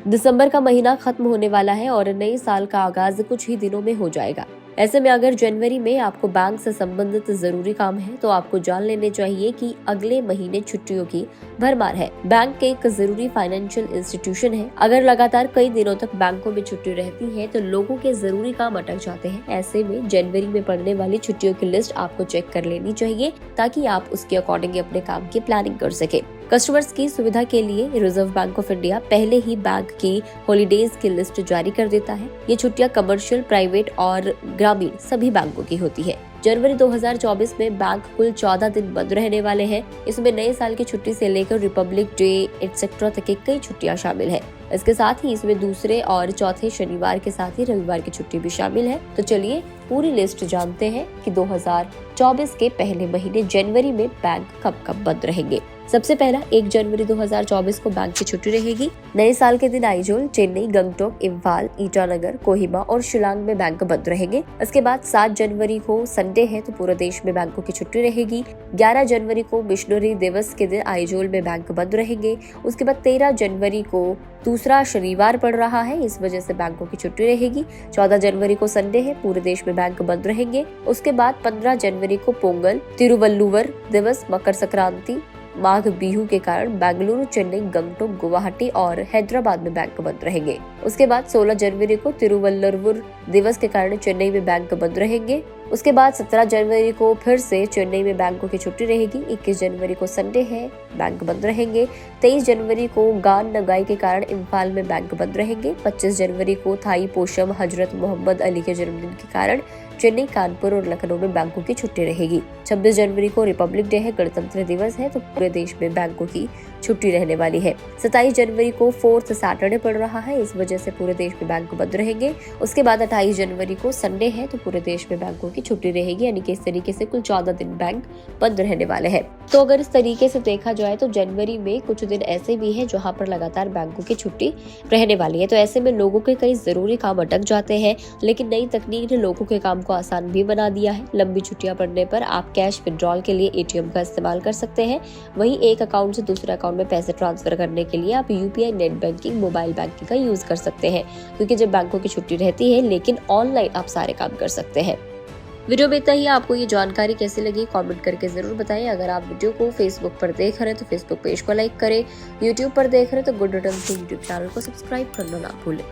दिसंबर का महीना खत्म होने वाला है और नए साल का आगाज कुछ ही दिनों में हो जाएगा। ऐसे में अगर जनवरी में आपको बैंक से संबंधित जरूरी काम है तो आपको जान लेने चाहिए कि अगले महीने छुट्टियों की भरमार है। बैंक एक जरूरी फाइनेंशियल इंस्टीट्यूशन है। अगर लगातार कई दिनों तक बैंकों में छुट्टी रहती है तो लोगों के जरूरी काम अटक जाते हैं। ऐसे में जनवरी में पड़ने वाली छुट्टियों की लिस्ट आपको चेक कर लेनी चाहिए ताकि आप उसके अकॉर्डिंग अपने काम की प्लानिंग कर सके। कस्टमर्स की सुविधा के लिए रिजर्व बैंक ऑफ इंडिया पहले ही बैंक की हॉलीडेज की लिस्ट जारी कर देता है। ये छुट्टियां कमर्शियल, प्राइवेट और ग्रामीण सभी बैंकों की होती है। जनवरी 2024 में बैंक कुल 14 दिन बंद रहने वाले हैं। इसमें नए साल की छुट्टी से लेकर रिपब्लिक डे एटसेट्रा तक की कई छुट्टियां शामिल है। इसके साथ ही इसमें दूसरे और चौथे शनिवार के साथ ही रविवार की छुट्टी भी शामिल है। तो चलिए पूरी लिस्ट जानते हैं कि 2024 के पहले महीने जनवरी में बैंक कब कब बंद रहेंगे। सबसे पहला 1 जनवरी 2024 को बैंक की छुट्टी रहेगी। नए साल के दिन आइजोल, चेन्नई, गंगटोक, इम्फाल, ईटानगर, कोहिमा और शिलांग में बैंक बंद रहेंगे। इसके बाद 7 जनवरी को संडे है तो पूरे देश में बैंकों की छुट्टी रहेगी। 11 जनवरी को मिशनरी दिवस के दिन आइजोल में बैंक बंद रहेंगे। उसके बाद 13 जनवरी को दूसरा शनिवार पड़ रहा है, इस वजह से बैंकों की छुट्टी रहेगी। 14 जनवरी को संडे है, पूरे देश में बैंक बंद रहेंगे। उसके बाद 15 जनवरी को पोंगल, तिरुवल्लुवर दिवस, मकर संक्रांति, माघ बिहू के कारण बेंगलुरु, चेन्नई, गंगटोक, गुवाहाटी और हैदराबाद में बैंक बंद रहेंगे। उसके बाद 16 जनवरी को तिरुवल्लुवर दिवस के कारण चेन्नई में बैंक बंद रहेंगे। उसके बाद 17 जनवरी को फिर से चेन्नई में बैंकों की छुट्टी रहेगी। 21 जनवरी को संडे है, बैंक बंद रहेंगे। 23 जनवरी को गान नगाई के कारण इम्फाल में बैंक बंद रहेंगे। 25 जनवरी को थाई पोशम हजरत मोहम्मद अली के जन्मदिन के कारण चेन्नई, कानपुर और लखनऊ में बैंकों की छुट्टी रहेगी। 26 जनवरी को रिपब्लिक डे है, गणतंत्र दिवस है, तो पूरे देश में बैंकों की छुट्टी रहने वाली है। 27 जनवरी को 4th सैटरडे पड़ रहा है, इस वजह से पूरे देश में बैंक बंद रहेंगे। उसके बाद 28 जनवरी को संडे है तो पूरे देश में बैंकों की छुट्टी रहेगी, यानी कि इस तरीके से कुल 14 दिन बैंक बंद रहने वाले हैं। तो अगर इस तरीके से देखा जाए तो जनवरी में कुछ दिन ऐसे भी है जहाँ पर लगातार बैंकों की छुट्टी रहने वाली है। तो ऐसे में लोगों के कई जरूरी काम अटक जाते हैं, लेकिन नई तकनीक ने लोगों के काम को आसान भी बना दिया है। लंबी छुट्टियां पड़ने पर आप कैश विड्रॉल के लिए एटीएम का इस्तेमाल कर सकते हैं। वहीं एक अकाउंट से दूसरे अकाउंट में पैसे ट्रांसफर करने के लिए आप UPI, net banking, mobile banking का यूज कर सकते हैं, क्योंकि जब बैंकों की छुट्टी रहती है लेकिन ऑनलाइन आप सारे काम कर सकते हैं। वीडियो में इतना ही। आपको ये जानकारी कैसी लगी कमेंट करके जरूर बताएं। अगर आप वीडियो को फेसबुक पर देख रहे हैं तो फेसबुक पेज को लाइक करें। यूट्यूब पर देख रहे हैं तो गुड रिटर्न यूट्यूब चैनल को सब्सक्राइब करना ना भूलें।